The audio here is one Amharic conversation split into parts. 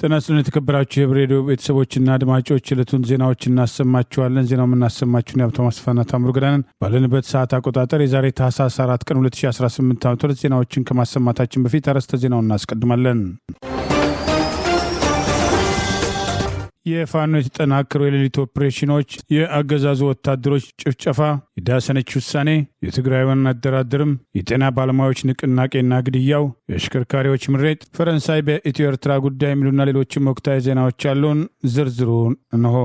ጤና ይስጥልን የተከበራችሁ የብሬዲዮ ቤተሰቦችና አድማጮች ዕለቱን ዜናዎች እናሰማችኋለን። ዜናው የምናሰማችሁን የሀብታሙ አስፋና ታምሩ ገዳንን ባለንበት ሰዓት አቆጣጠር የዛሬ ታህሳስ 4 ቀን 2018 ዓ.ም ዜናዎችን ከማሰማታችን በፊት አርዕስተ ዜናውን እናስቀድማለን። የፋኖ የተጠናከሩ የሌሊት ኦፕሬሽኖች፣ የአገዛዙ ወታደሮች ጭፍጨፋ፣ የዳሰነች ውሳኔ፣ የትግራይ ዋና አደራደርም፣ የጤና ባለሙያዎች ንቅናቄና ግድያው፣ የአሽከርካሪዎች ምሬት፣ ፈረንሳይ በኢትዮ ኤርትራ ጉዳይ የሚሉና ሌሎችም ወቅታዊ ዜናዎች ያሉን ዝርዝሩን እንሆ።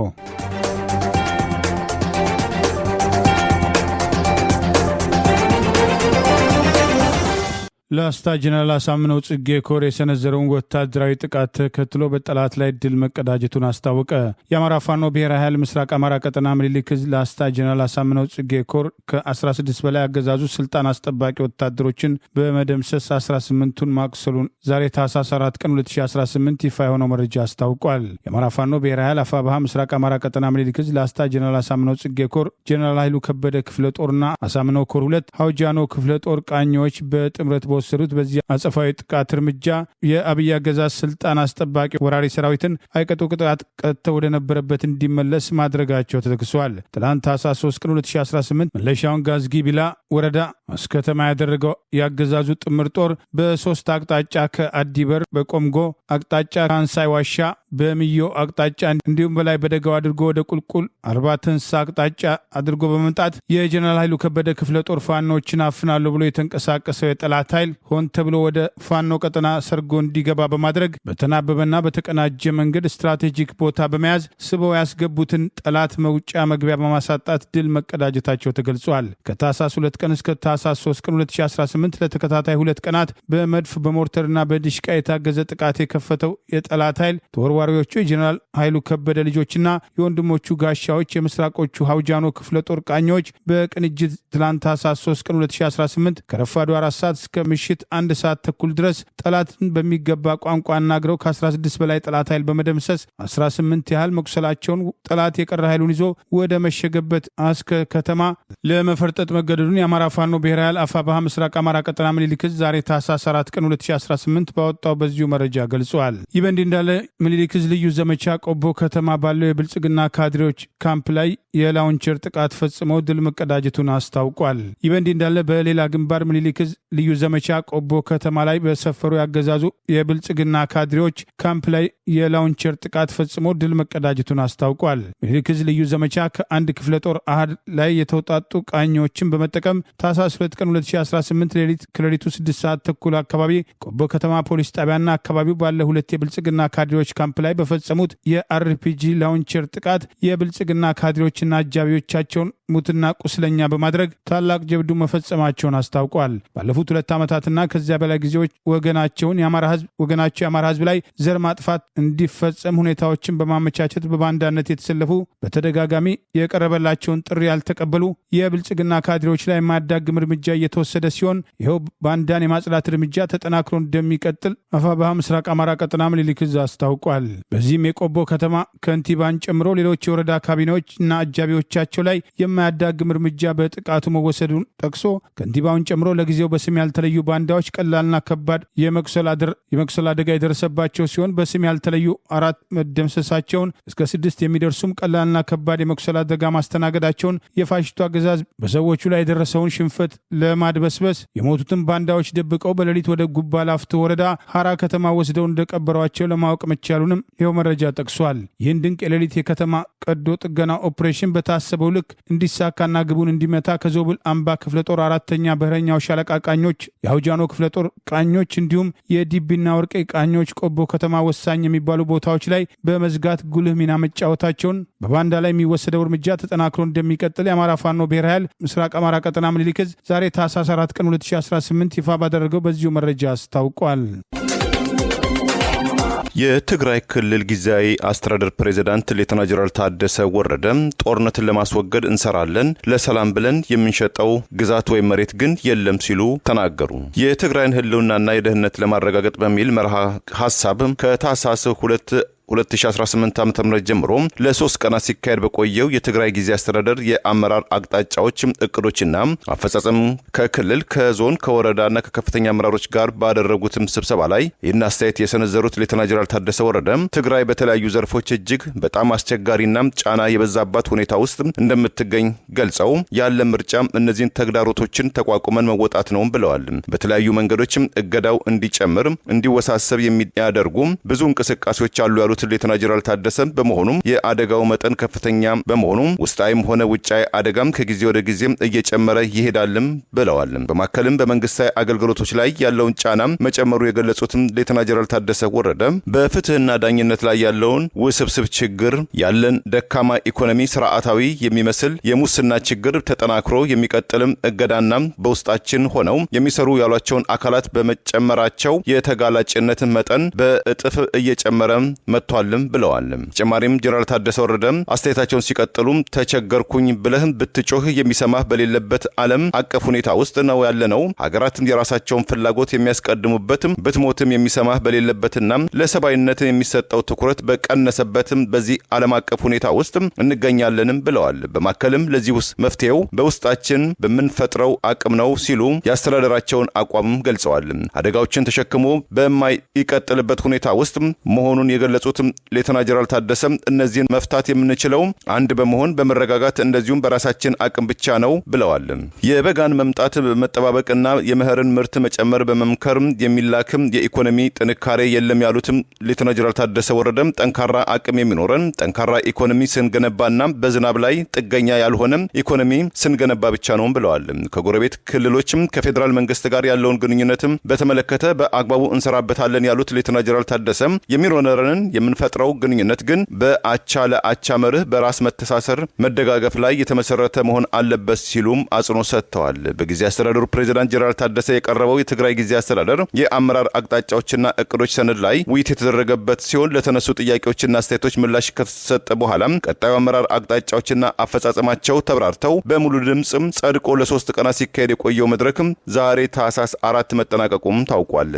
ላስታ ጀነራል አሳምነው ጽጌ ኮር የሰነዘረውን ወታደራዊ ጥቃት ተከትሎ በጠላት ላይ ድል መቀዳጀቱን አስታወቀ። የአማራ ፋኖ ብሔራዊ ኃይል ምስራቅ አማራ ቀጠና ምኒልክ ዕዝ ላስታ ጀነራል አሳምነው ጽጌ ኮር ከ16 በላይ አገዛዙ ስልጣን አስጠባቂ ወታደሮችን በመደምሰስ 18ቱን ማቁሰሉን ዛሬ ታህሳስ 4 ቀን 2018 ይፋ የሆነው መረጃ አስታውቋል። የአማራ ፋኖ ብሔራዊ ኃይል አፋብኃ ምስራቅ አማራ ቀጠና ምኒልክ ዕዝ ላስታ ጀነራል አሳምነው ጽጌ ኮር ጀነራል ኃይሉ ከበደ ክፍለ ጦርና አሳምነው ኮር 2 ሀውጃኖ ክፍለ ጦር ቃኞች በጥምረት ወሰዱት። በዚህ አጸፋዊ ጥቃት እርምጃ የአብይ አገዛዝ ስልጣን አስጠባቂ ወራሪ ሰራዊትን አይቀጡ ቅጣት ቀጥተው ወደ ነበረበት እንዲመለስ ማድረጋቸው ተጠቅሷል። ትላንት ታህሳስ 3 ቀን 2018 መለሻውን ጋዝጊ ቢላ ወረዳ አስከተማ ያደረገው የአገዛዙ ጥምር ጦር በሶስት አቅጣጫ ከአዲበር በቆምጎ አቅጣጫ ካንሳይ ዋሻ በሚዮ አቅጣጫ እንዲሁም በላይ በደጋው አድርጎ ወደ ቁልቁል አርባትንሳ አቅጣጫ አድርጎ በመምጣት የጀነራል ኃይሉ ከበደ ክፍለ ጦር ፋኖችን አፍናለሁ ብሎ የተንቀሳቀሰው የጠላት ኃይል ሆን ተብሎ ወደ ፋኖ ቀጠና ሰርጎ እንዲገባ በማድረግ በተናበበና በተቀናጀ መንገድ ስትራቴጂክ ቦታ በመያዝ ስበው ያስገቡትን ጠላት መውጫ መግቢያ በማሳጣት ድል መቀዳጀታቸው ተገልጿል። ከታህሳስ 2 ቀን እስከ ታህሳስ 3 ቀን 2018 ለተከታታይ 2 ቀናት በመድፍ በሞርተርና በዲሽቃ የታገዘ ጥቃት የከፈተው የጠላት ኃይል ተወርዋሪዎቹ የጀነራል ኃይሉ ከበደ ልጆችና የወንድሞቹ ጋሻዎች የምስራቆቹ ሀውጃኖ ክፍለ ጦር ቃኞች በቅንጅት ትላንት ታህሳስ 3 ቀን 2018 ከረፋዱ 4 ሰዓት እስከ ምሽት 1 ሰዓት ተኩል ድረስ ጠላትን በሚገባ ቋንቋ አናግረው ከ16 በላይ ጠላት ኃይል በመደምሰስ 18 ያህል መቁሰላቸውን ጠላት የቀረ ኃይሉን ይዞ ወደ መሸገበት አስከ ከተማ ለመፈርጠጥ መገደዱን የአማራ ፋኖ ብሔራዊ ኃይል አፋብኃ ምስራቅ አማራ ቀጠና ምኒልክ ዕዝ ዛሬ ታህሳስ 4 ቀን 2018 ባወጣው በዚሁ መረጃ ገልጿል። ይህ በእንዲህ እንዳለ ምኒልክ ዕዝ ልዩ ዘመቻ ቆቦ ከተማ ባለው የብልጽግና ካድሬዎች ካምፕ ላይ የላውንቸር ጥቃት ፈጽመው ድል መቀዳጀቱን አስታውቋል። ይህ በእንዲህ እንዳለ በሌላ ግንባር ምኒልክ ዕዝ ልዩ ዘመቻ ቆቦ ከተማ ላይ በሰፈሩ ያገዛዙ የብልጽግና ካድሬዎች ካምፕ ላይ የላውንቸር ጥቃት ፈጽሞ ድል መቀዳጀቱን አስታውቋል። ምኒልክ ዕዝ ልዩ ዘመቻ ከአንድ ክፍለ ጦር አሃድ ላይ የተውጣጡ ቃኞችን በመጠቀም ታህሳስ 2 ቀን 2018 ከሌሊቱ 6 ሰዓት ተኩል አካባቢ ቆቦ ከተማ ፖሊስ ጣቢያና አካባቢው ባለ 2 የብልጽግና ካድሬዎች ካምፕ ላይ በፈጸሙት የአርፒጂ ላውንቸር ጥቃት የብልጽግና ካድሬዎችና አጃቢዎቻቸውን ሙትና ቁስለኛ በማድረግ ታላቅ ጀብዱ መፈጸማቸውን አስታውቋል። ባለፉት 2 ዓመታትና ከዚያ በላይ ጊዜዎች ወገናቸው የአማራ ህዝብ ላይ ዘር ማጥፋት እንዲፈጸም ሁኔታዎችን በማመቻቸት በባንዳነት የተሰለፉ በተደጋጋሚ የቀረበላቸውን ጥሪ ያልተቀበሉ የብልጽግና ካድሬዎች ላይ የማያዳግም እርምጃ እየተወሰደ ሲሆን ይኸው ባንዳን የማጽዳት እርምጃ ተጠናክሮ እንደሚቀጥል አፋብኃ ምስራቅ አማራ ቀጠና ምኒልክ ዕዝ አስታውቋል። በዚህም የቆቦ ከተማ ከንቲባን ጨምሮ ሌሎች የወረዳ ካቢኔዎችና አጃቢዎቻቸው ላይ የማያዳግም እርምጃ በጥቃቱ መወሰዱን ጠቅሶ ከንቲባውን ጨምሮ ለጊዜው በስም ያልተለዩ ባንዳዎች ቀላልና ከባድ የመቁሰል አደጋ የደረሰባቸው ሲሆን በስም ያልተለዩ 4 መደምሰሳቸውን እስከ 6 የሚደርሱም ቀላልና ከባድ የመቁሰል አደጋ ማስተናገዳቸውን የፋሽስቱ አገዛዝ በሰዎቹ ላይ የደረሰውን ሽንፈት ለማድበስበስ የሞቱትን ባንዳዎች ደብቀው በሌሊት ወደ ጉባ ላፍቶ ወረዳ ሐራ ከተማ ወስደው እንደቀበሯቸው ለማወቅ መቻሉንም ይኸው መረጃ ጠቅሷል። ይህን ድንቅ የሌሊት የከተማ ቀዶ ጥገና ኦፕሬሽን በታሰበው ልክ እንዲሳካና ግቡን እንዲመታ ከዞብል አምባ ክፍለ ጦር 4ኛ በረኛው ሻለቃ ቃኞች የአውጃኖ ክፍለ ጦር ቃኞች እንዲሁም የዲቢና ወርቄ ቃኞች ቆቦ ከተማ ወሳኝ የሚባሉ ቦታዎች ላይ በመዝጋት ጉልህ ሚና መጫወታቸውን በባንዳ ላይ የሚወሰደው እርምጃ ተጠናክሮ እንደሚቀጥል የአማራ ፋኖ ብሔራዊ ኃይል ምስራቅ አማራ ቀጠና ምኒልክ ዕዝ ዛሬ ታህሳስ 4 ቀን 2018 ይፋ ባደረገው በዚሁ መረጃ አስታውቋል። የትግራይ ክልል ጊዜያዊ አስተዳደር ፕሬዝዳንት ሌተና ጀነራል ታደሰ ወረደ ጦርነትን ለማስወገድ እንሰራለን፣ ለሰላም ብለን የምንሸጠው ግዛት ወይም መሬት ግን የለም ሲሉ ተናገሩ። የትግራይን ህልውናና የደህንነት ለማረጋገጥ በሚል መርሃ ሐሳብ ከታህሳስ 2 2018 ዓ.ም ጀምሮ ለ3 ቀናት ሲካሄድ በቆየው የትግራይ ጊዜ አስተዳደር የአመራር አቅጣጫዎች እቅዶችና አፈጻጸም ከክልል ከዞን ከወረዳና ከከፍተኛ አመራሮች ጋር ባደረጉትም ስብሰባ ላይ ይህን አስተያየት የሰነዘሩት ሌተና ጀነራል ታደሰ ወረደ ትግራይ በተለያዩ ዘርፎች እጅግ በጣም አስቸጋሪና ጫና የበዛባት ሁኔታ ውስጥ እንደምትገኝ ገልጸው ያለ ምርጫ እነዚህን ተግዳሮቶችን ተቋቁመን መወጣት ነው ብለዋል። በተለያዩ መንገዶችም እገዳው እንዲጨምር እንዲወሳሰብ የሚያደርጉ ብዙ እንቅስቃሴዎች አሉ ያሉት ሌተና ጀነራል ታደሰ በመሆኑም የአደጋው መጠን ከፍተኛ በመሆኑ ውስጣዊም ሆነ ውጫዊ አደጋም ከጊዜ ወደ ጊዜ እየጨመረ ይሄዳልም ብለዋል። በማከልም በመንግስታዊ አገልግሎቶች ላይ ያለውን ጫና መጨመሩ የገለጹትም ሌተና ጀነራል ታደሰ ወረደ በፍትህና ዳኝነት ላይ ያለውን ውስብስብ ችግር ያለን ደካማ ኢኮኖሚ ስርዓታዊ የሚመስል የሙስና ችግር ተጠናክሮ የሚቀጥልም እገዳና በውስጣችን ሆነው የሚሰሩ ያሏቸውን አካላት በመጨመራቸው የተጋላጭነት መጠን በእጥፍ እየጨመረ መጥቷልም ብለዋል። ተጨማሪም ጀነራል ታደሰ ወረደ አስተያየታቸውን ሲቀጥሉ ተቸገርኩኝ ብለህ ብትጮህ የሚሰማህ በሌለበት ዓለም አቀፍ ሁኔታ ውስጥ ነው ያለነው። ሀገራትም የራሳቸውን ፍላጎት የሚያስቀድሙበትም ብትሞትም የሚሰማህ በሌለበትና ለሰብአዊነት የሚሰጠው ትኩረት በቀነሰበትም በዚህ ዓለም አቀፍ ሁኔታ ውስጥ እንገኛለንም ብለዋል። በማከልም ለዚህ ውስጥ መፍትሄው በውስጣችን በምንፈጥረው አቅም ነው ሲሉ ያስተዳደራቸውን አቋም ገልጸዋል። አደጋዎችን ተሸክሞ በማይቀጥልበት ሁኔታ ውስጥ መሆኑን የገለጹት ሌተና ጀነራል ታደሰ እነዚህን መፍታት የምንችለው አንድ በመሆን በመረጋጋት እንደዚሁም በራሳችን አቅም ብቻ ነው ብለዋል። የበጋን መምጣት መጠባበቅና የመኸርን ምርት መጨመር በመምከር የሚላክም የኢኮኖሚ ጥንካሬ የለም ያሉት ሌተና ጀነራል ታደሰ ወረደ ጠንካራ አቅም የሚኖረን ጠንካራ ኢኮኖሚ ስንገነባና በዝናብ ላይ ጥገኛ ያልሆነ ኢኮኖሚ ስንገነባ ብቻ ነው ብለዋል። ከጎረቤት ክልሎችም ከፌዴራል መንግስት ጋር ያለውን ግንኙነትም በተመለከተ በአግባቡ እንሰራበታለን ያሉት ሌተና ጀነራል ታደሰ የሚኖረንን የምንፈጥረው ግንኙነት ግን በአቻ ለአቻ መርህ በራስ መተሳሰር መደጋገፍ ላይ የተመሰረተ መሆን አለበት ሲሉም አጽንኦት ሰጥተዋል። በጊዜ አስተዳደሩ ፕሬዝዳንት ጀነራል ታደሰ የቀረበው የትግራይ ጊዜ አስተዳደር የአመራር አቅጣጫዎችና እቅዶች ሰነድ ላይ ውይይት የተደረገበት ሲሆን ለተነሱ ጥያቄዎችና አስተያየቶች ምላሽ ከተሰጠ በኋላ ቀጣዩ አመራር አቅጣጫዎችና አፈጻጸማቸው ተብራርተው በሙሉ ድምጽ ጸድቆ ለ3 ቀናት ሲካሄድ የቆየው መድረክም ዛሬ ታህሳስ 4 መጠናቀቁም ታውቋል።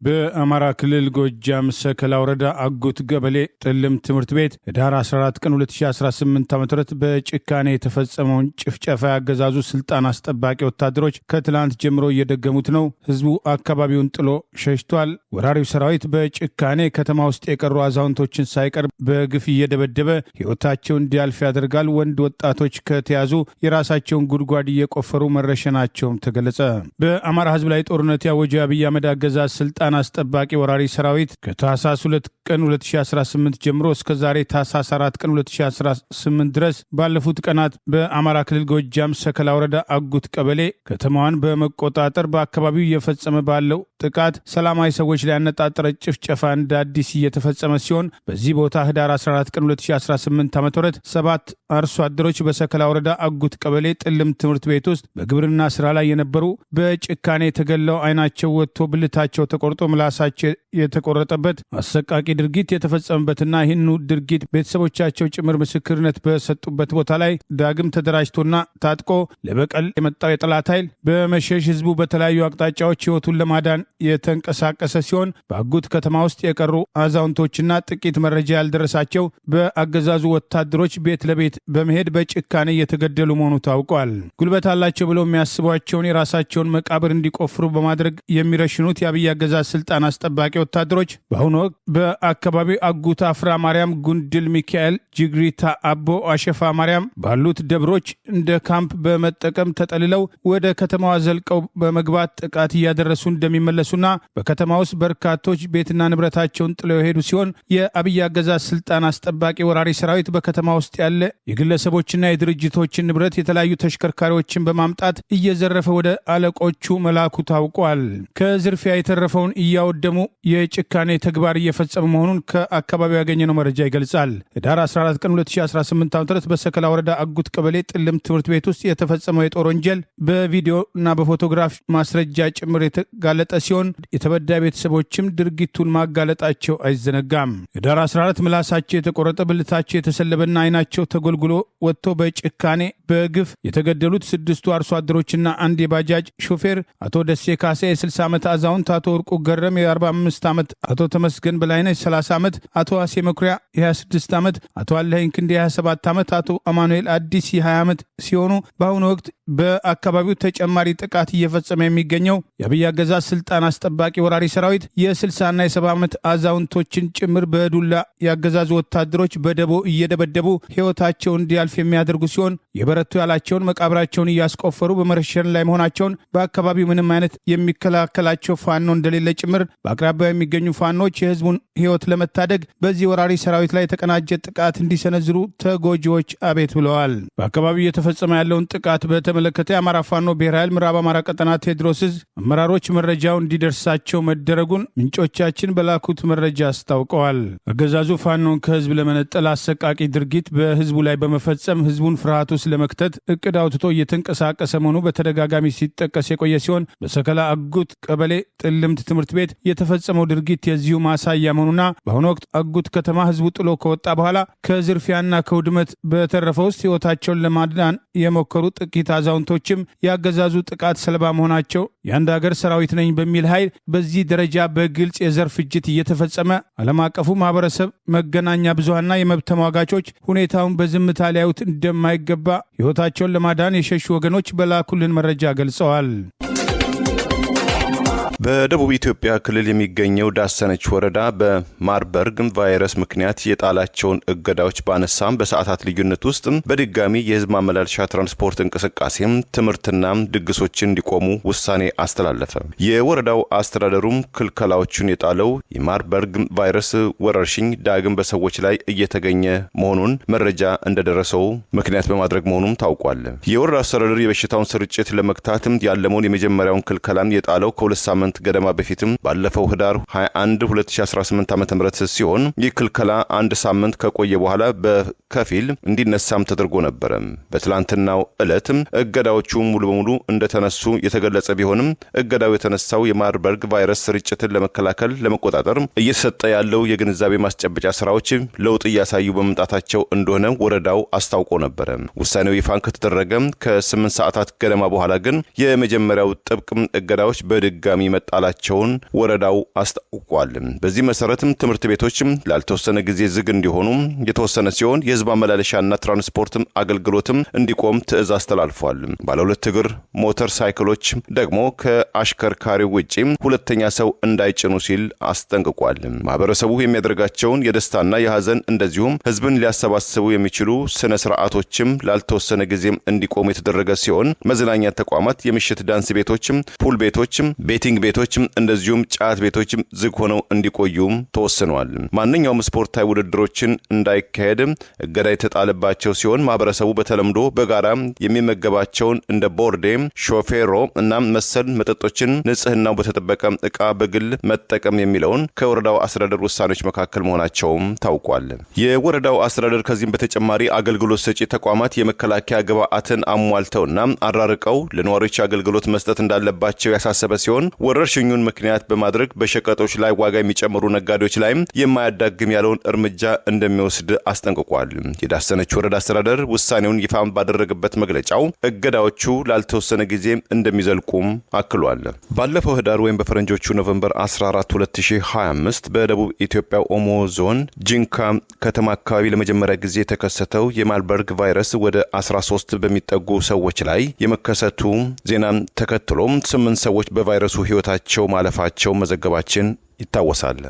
በአማራ ክልል ጎጃም ሰከላ ወረዳ አጉት ገበሌ ጥልም ትምህርት ቤት ህዳር 14 ቀን 2018 ዓ.ም በጭካኔ የተፈጸመውን ጭፍጨፋ ያገዛዙ ስልጣን አስጠባቂ ወታደሮች ከትላንት ጀምሮ እየደገሙት ነው። ህዝቡ አካባቢውን ጥሎ ሸሽቷል። ወራሪው ሰራዊት በጭካኔ ከተማ ውስጥ የቀሩ አዛውንቶችን ሳይቀር በግፍ እየደበደበ ህይወታቸውን እንዲያልፍ ያደርጋል። ወንድ ወጣቶች ከተያዙ የራሳቸውን ጉድጓድ እየቆፈሩ መረሸናቸውም ተገለጸ። በአማራ ህዝብ ላይ ጦርነት ያወጀው የአብይ አህመድ አገዛዝ ስልጣን አስጠባቂ ወራሪ ሰራዊት ከታህሳስ 2 ቀን 2018 ጀምሮ እስከ ዛሬ ታህሳስ 4 ቀን 2018 ድረስ ባለፉት ቀናት በአማራ ክልል ጎጃም ሰከላ ወረዳ አጉት ቀበሌ ከተማዋን በመቆጣጠር በአካባቢው እየፈጸመ ባለው ጥቃት ሰላማዊ ሰዎች ላይ ያነጣጠረ ጭፍጨፋ እንደ አዲስ እየተፈጸመ ሲሆን በዚህ ቦታ ህዳር 14 ቀን 2018 ዓ.ም 7 አርሶ አደሮች በሰከላ ወረዳ አጉት ቀበሌ ጥልም ትምህርት ቤት ውስጥ በግብርና ስራ ላይ የነበሩ በጭካኔ ተገለው አይናቸው ወጥቶ ብልታቸው ተቆርጦ ምላሳቸው የተቆረጠበት አሰቃቂ ድርጊት የተፈጸመበትና ይህንኑ ድርጊት ቤተሰቦቻቸው ጭምር ምስክርነት በሰጡበት ቦታ ላይ ዳግም ተደራጅቶና ታጥቆ ለበቀል የመጣው የጠላት ኃይል በመሸሽ ህዝቡ በተለያዩ አቅጣጫዎች ህይወቱን ለማዳን የተንቀሳቀሰ ሲሆን በአጉት ከተማ ውስጥ የቀሩ አዛውንቶችና ጥቂት መረጃ ያልደረሳቸው በአገዛዙ ወታደሮች ቤት ለቤት በመሄድ በጭካኔ እየተገደሉ መሆኑ ታውቋል። ጉልበት አላቸው ብለው የሚያስቧቸውን የራሳቸውን መቃብር እንዲቆፍሩ በማድረግ የሚረሽኑት የአብይ አገዛዝ ስልጣን አስጠባቂ ወታደሮች በአሁኑ ወቅት በአካባቢው አጉት አፍራ ማርያም፣ ጉንድል ሚካኤል፣ ጅግሪታ አቦ፣ አሸፋ ማርያም ባሉት ደብሮች እንደ ካምፕ በመጠቀም ተጠልለው ወደ ከተማዋ ዘልቀው በመግባት ጥቃት እያደረሱ እንደሚመለሱና በከተማ ውስጥ በርካቶች ቤትና ንብረታቸውን ጥለው የሄዱ ሲሆን የአብይ አገዛዝ ስልጣን አስጠባቂ ወራሪ ሰራዊት በከተማ ውስጥ ያለ የግለሰቦችና የድርጅቶችን ንብረት የተለያዩ ተሽከርካሪዎችን በማምጣት እየዘረፈ ወደ አለቆቹ መላኩ ታውቋል። ከዝርፊያ የተረፈውን እያወደሙ የጭካኔ ተግባር እየፈጸሙ መሆኑን ከአካባቢው ያገኘነው መረጃ ይገልጻል። ህዳር 14 ቀን 2018 ዓ.ም በሰከላ ወረዳ አጉት ቀበሌ ጥልም ትምህርት ቤት ውስጥ የተፈጸመው የጦር ወንጀል በቪዲዮና በፎቶግራፍ ማስረጃ ጭምር የተጋለጠ ሲሆን የተበዳይ ቤተሰቦችም ድርጊቱን ማጋለጣቸው አይዘነጋም። ህዳር 14 ምላሳቸው የተቆረጠ ብልታቸው የተሰለበና አይናቸው ተጎልጉሎ ወጥቶ በጭካኔ በግፍ የተገደሉት 6 አርሶ አደሮችና አንድ የባጃጅ ሾፌር አቶ ደሴ ካሴ የ60 ዓመት አዛውንት አቶ ወርቁ ገረም የ45 ዓመት፣ አቶ ተመስገን በላይነህ 30 ዓመት፣ አቶ አሴ መኩሪያ የ26 ዓመት፣ አቶ አለኸኝ ክንዴ የ27 ዓመት፣ አቶ አማኑኤል አዲስ የ20 ዓመት ሲሆኑ በአሁኑ ወቅት በአካባቢው ተጨማሪ ጥቃት እየፈጸመ የሚገኘው የአብይ አገዛዝ ስልጣን አስጠባቂ ወራሪ ሰራዊት የ60ና የ70 ዓመት አዛውንቶችን ጭምር በዱላ ያገዛዙ ወታደሮች በደቦ እየደበደቡ ሕይወታቸው እንዲያልፍ የሚያደርጉ ሲሆን የበረቱ ያላቸውን መቃብራቸውን እያስቆፈሩ በመረሸን ላይ መሆናቸውን በአካባቢው ምንም አይነት የሚከላከላቸው ፋኖ እንደሌለ ጭምር በአቅራቢያው የሚገኙ ፋኖች የህዝቡን ሕይወት ለመታደግ በዚህ ወራሪ ሰራዊት ላይ የተቀናጀ ጥቃት እንዲሰነዝሩ ተጎጂዎች አቤት ብለዋል። በአካባቢው እየተፈጸመ ያለውን ጥቃት በተመለከተ የአማራ ፋኖ ብሔራዊ ኃይል ምዕራብ አማራ ቀጠና ቴዎድሮስ ዕዝ አመራሮች መረጃው እንዲደርሳቸው መደረጉን ምንጮቻችን በላኩት መረጃ አስታውቀዋል። አገዛዙ ፋኖን ከህዝብ ለመነጠል አሰቃቂ ድርጊት በህዝቡ ላይ በመፈጸም ህዝቡን ፍርሃት ውስጥ ለመክተት እቅድ አውጥቶ እየተንቀሳቀሰ መሆኑ በተደጋጋሚ ሲጠቀስ የቆየ ሲሆን በሰከላ አጉት ቀበሌ ጥልምት ትምህርት ቤት የተፈጸመው ድርጊት የዚሁ ማሳያ መሆኑና በአሁኑ ወቅት አጉት ከተማ ህዝቡ ጥሎ ከወጣ በኋላ ከዝርፊያና ከውድመት በተረፈ ውስጥ ህይወታቸውን ለማዳን የሞከሩ ጥቂት አዛውንቶችም ያገዛዙ ጥቃት ሰለባ መሆናቸው የአንድ ሀገር ሰራዊት ነኝ በሚል ኃይል በዚህ ደረጃ በግልጽ የዘር ፍጅት እየተፈጸመ ዓለም አቀፉ ማህበረሰብ፣ መገናኛ ብዙሃንና የመብት ተሟጋቾች ሁኔታውን በዝምታ ሊያዩት እንደማይገባ ህይወታቸውን ለማዳን የሸሹ ወገኖች በላኩልን መረጃ ገልጸዋል። በደቡብ ኢትዮጵያ ክልል የሚገኘው ዳሰነች ወረዳ በማርበርግ ቫይረስ ምክንያት የጣላቸውን እገዳዎች ባነሳም በሰዓታት ልዩነት ውስጥ በድጋሚ የህዝብ ማመላለሻ ትራንስፖርት እንቅስቃሴም ትምህርትና ድግሶችን እንዲቆሙ ውሳኔ አስተላለፈ። የወረዳው አስተዳደሩም ክልከላዎቹን የጣለው የማርበርግ ቫይረስ ወረርሽኝ ዳግም በሰዎች ላይ እየተገኘ መሆኑን መረጃ እንደደረሰው ምክንያት በማድረግ መሆኑም ታውቋል። የወረዳው አስተዳደር የበሽታውን ስርጭት ለመግታትም ያለመውን የመጀመሪያውን ክልከላን የጣለው ከሁለት ሳምንት ገደማ በፊትም ባለፈው ህዳር 21 2018 ዓ.ም ሲሆን ይህ ክልከላ አንድ ሳምንት ከቆየ በኋላ በከፊል እንዲነሳም ተደርጎ ነበር። በትላንትናው ዕለት እገዳዎቹ ሙሉ በሙሉ እንደተነሱ የተገለጸ ቢሆንም እገዳው የተነሳው የማርበርግ ቫይረስ ስርጭትን ለመከላከል ለመቆጣጠር እየተሰጠ ያለው የግንዛቤ ማስጨበጫ ስራዎች ለውጥ እያሳዩ በመምጣታቸው እንደሆነ ወረዳው አስታውቆ ነበር። ውሳኔው ይፋን ከተደረገ ከ8 ሰዓታት ገደማ በኋላ ግን የመጀመሪያው ጥብቅ እገዳዎች በድጋሚ መጣላቸውን ወረዳው አስታውቋል። በዚህ መሰረትም ትምህርት ቤቶችም ላልተወሰነ ጊዜ ዝግ እንዲሆኑ የተወሰነ ሲሆን የህዝብ ማመላለሻና ትራንስፖርት አገልግሎትም እንዲቆም ትዕዛዝ ተላልፏል። ባለ ሁለት እግር ሞተር ሳይክሎች ደግሞ ከአሽከርካሪው ውጪ ሁለተኛ ሰው እንዳይጭኑ ሲል አስጠንቅቋል። ማህበረሰቡ የሚያደርጋቸውን የደስታና የሐዘን እንደዚሁም ህዝብን ሊያሰባስቡ የሚችሉ ስነ ስርዓቶችም ላልተወሰነ ጊዜ እንዲቆሙ የተደረገ ሲሆን መዝናኛ ተቋማት፣ የምሽት ዳንስ ቤቶችም፣ ፑል ቤቶችም፣ ቤቲንግ ቤቶችም እንደዚሁም ጫት ቤቶችም ዝግ ሆነው እንዲቆዩም ተወስኗል። ማንኛውም ስፖርታዊ ውድድሮችን እንዳይካሄድ እገዳ የተጣለባቸው ሲሆን ማህበረሰቡ በተለምዶ በጋራ የሚመገባቸውን እንደ ቦርዴ፣ ሾፌሮ እና መሰል መጠጦችን ንጽህናው በተጠበቀ ዕቃ በግል መጠቀም የሚለውን ከወረዳው አስተዳደር ውሳኔዎች መካከል መሆናቸውም ታውቋል። የወረዳው አስተዳደር ከዚህም በተጨማሪ አገልግሎት ሰጪ ተቋማት የመከላከያ ግብዓትን አሟልተውና አራርቀው ለነዋሪዎች አገልግሎት መስጠት እንዳለባቸው ያሳሰበ ሲሆን ወረርሽኙን ምክንያት በማድረግ በሸቀጦች ላይ ዋጋ የሚጨምሩ ነጋዴዎች ላይም የማያዳግም ያለውን እርምጃ እንደሚወስድ አስጠንቅቋል። የዳሰነች ወረዳ አስተዳደር ውሳኔውን ይፋ ባደረገበት መግለጫው እገዳዎቹ ላልተወሰነ ጊዜ እንደሚዘልቁም አክሏል። ባለፈው ህዳር ወይም በፈረንጆቹ ኖቬምበር 14 2025 በደቡብ ኢትዮጵያ ኦሞ ዞን ጂንካ ከተማ አካባቢ ለመጀመሪያ ጊዜ የተከሰተው የማርበርግ ቫይረስ ወደ 13 በሚጠጉ ሰዎች ላይ የመከሰቱ ዜና ተከትሎ 8 ሰዎች በቫይረሱ ህይወታቸው ማለፋቸው መዘገባችን ይታወሳል።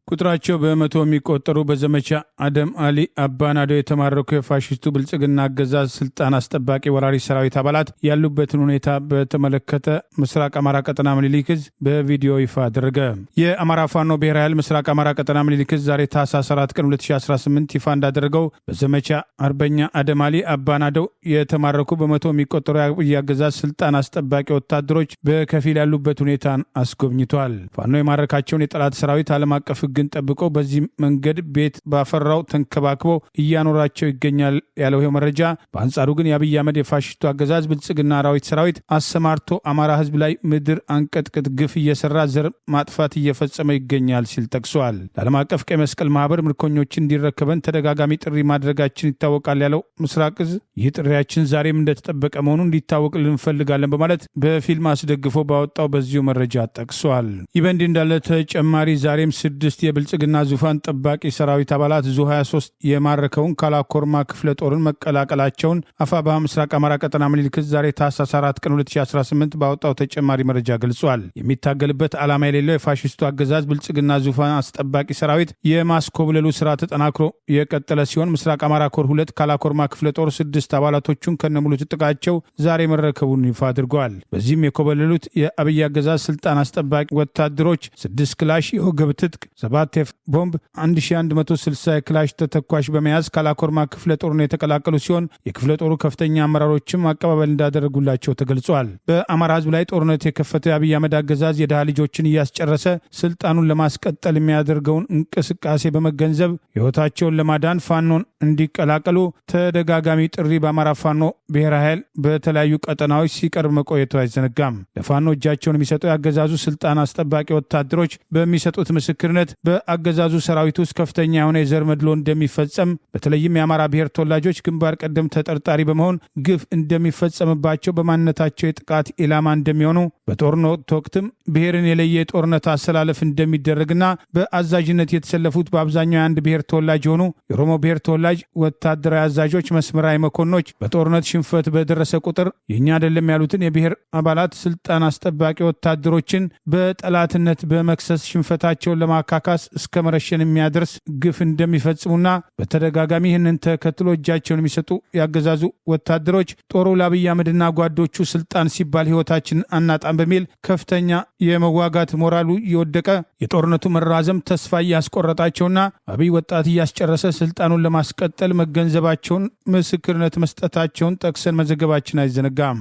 ቁጥራቸው በመቶ የሚቆጠሩ በዘመቻ አደም አሊ አባናዶ የተማረኩ የፋሽስቱ ብልጽግና አገዛዝ ስልጣን አስጠባቂ ወራሪ ሰራዊት አባላት ያሉበትን ሁኔታ በተመለከተ ምስራቅ አማራ ቀጠና ምኒልክ ዕዝ በቪዲዮ ይፋ አደረገ። የአማራ ፋኖ ብሔራዊ ኃይል ምስራቅ አማራ ቀጠና ምኒልክ ዕዝ ዛሬ ታህሳስ 4 ቀን 2018 ይፋ እንዳደረገው በዘመቻ አርበኛ አደም አሊ አባናዶ የተማረኩ በመቶ የሚቆጠሩ የአገዛዝ ስልጣን አስጠባቂ ወታደሮች በከፊል ያሉበት ሁኔታን አስጎብኝቷል። ፋኖ የማረካቸውን የጠላት ሰራዊት ዓለም አቀፍ ሕግን ጠብቆ በዚህ መንገድ ቤት ባፈራው ተንከባክቦ እያኖራቸው ይገኛል ያለው ይኸው መረጃ፣ በአንጻሩ ግን የአብይ አህመድ የፋሽስቱ አገዛዝ ብልጽግና አራዊት ሰራዊት አሰማርቶ አማራ ሕዝብ ላይ ምድር አንቀጥቅጥ ግፍ እየሰራ ዘር ማጥፋት እየፈጸመ ይገኛል ሲል ጠቅሷል። ለዓለም አቀፍ ቀይ መስቀል ማህበር ምርኮኞችን እንዲረከበን ተደጋጋሚ ጥሪ ማድረጋችን ይታወቃል ያለው ምስራቅ እዝ ይህ ጥሪያችን ዛሬም እንደተጠበቀ መሆኑን እንዲታወቅ ልንፈልጋለን በማለት በፊልም አስደግፎ ባወጣው በዚሁ መረጃ ጠቅሷል። ይህ በእንዲህ እንዳለ ተጨማሪ ዛሬም 6 የብልጽግና ዙፋን ጠባቂ ሰራዊት አባላት ዙ 23 የማረከውን ካላኮርማ ክፍለ ጦርን መቀላቀላቸውን አፋብኃ ምስራቅ አማራ ቀጠና ምኒልክ ዕዝ ዛሬ ታህሳስ 4 ቀን 2018 ባወጣው ተጨማሪ መረጃ ገልጿል። የሚታገልበት ዓላማ የሌለው የፋሽስቱ አገዛዝ ብልጽግና ዙፋን አስጠባቂ ሰራዊት የማስኮብለሉ ስራ ተጠናክሮ የቀጠለ ሲሆን ምስራቅ አማራ ኮር 2 ካላኮርማ ክፍለ ጦር 6 አባላቶቹን ከነሙሉ ትጥቃቸው ዛሬ መረከቡን ይፋ አድርገዋል። በዚህም የኮበለሉት የአብይ አገዛዝ ስልጣን አስጠባቂ ወታደሮች 6 ክላሽ የወገብ ትጥቅ፣ 7 ቦምብ፣ 1160 የክላሽ ተተኳሽ በመያዝ ካላኮርማ ክፍለ ጦርን የተቀላቀሉ ሲሆን የክፍለ ጦሩ ከፍተኛ አመራሮችም አቀባበል እንዳደረጉላቸው ተገልጿል። በአማራ ህዝብ ላይ ጦርነት የከፈተው የአብይ አህመድ አገዛዝ የድሃ ልጆችን እያስጨረሰ ስልጣኑን ለማስቀጠል የሚያደርገውን እንቅስቃሴ በመገንዘብ ህይወታቸውን ለማዳን ፋኖን እንዲቀላቀሉ ተደጋጋሚ ጥሪ በአማራ ፋኖ ብሔራዊ ኃይል በተለያዩ ቀጠናዎች ሲቀርብ መቆየቱ አይዘነጋም። ለፋኖ እጃቸውን የሚሰጡ የአገዛዙ ስልጣን አስጠባቂ ወታደሮች በሚሰጡት ምስክርነት በአገዛዙ ሰራዊት ውስጥ ከፍተኛ የሆነ የዘር መድሎ እንደሚፈጸም፣ በተለይም የአማራ ብሔር ተወላጆች ግንባር ቀደም ተጠርጣሪ በመሆን ግፍ እንደሚፈጸምባቸው፣ በማንነታቸው የጥቃት ኢላማ እንደሚሆኑ፣ በጦርነት ወቅትም ብሔርን የለየ የጦርነት አሰላለፍ እንደሚደረግና በአዛዥነት የተሰለፉት በአብዛኛው የአንድ ብሔር ተወላጅ የሆኑ የኦሮሞ ብሔር ተወላጅ ወታደራዊ አዛዦች፣ መስመራዊ መኮንኖች በጦርነት ሽንፈት በደረሰ ቁጥር የእኛ አይደለም ያሉትን የብሔር አባላት ስልጣን አስጠባቂ ወታደሮችን በጠላትነት በመክሰስ ሽንፈታቸውን ለማካካስ እስከ መረሸን የሚያደርስ ግፍ እንደሚፈጽሙና በተደጋጋሚ ይህንን ተከትሎ እጃቸውን የሚሰጡ ያገዛዙ ወታደሮች ጦሩ ለአብይ አህመድና ጓዶቹ ስልጣን ሲባል ህይወታችንን አናጣም በሚል ከፍተኛ የመዋጋት ሞራሉ እየወደቀ የጦርነቱ መራዘም ተስፋ እያስቆረጣቸውና አብይ ወጣት እያስጨረሰ ስልጣኑን ለማስቀጠል መገንዘባቸውን ምስክርነት መስጠታቸውን ጠቅሰን መዘገባችን አይዘነጋም።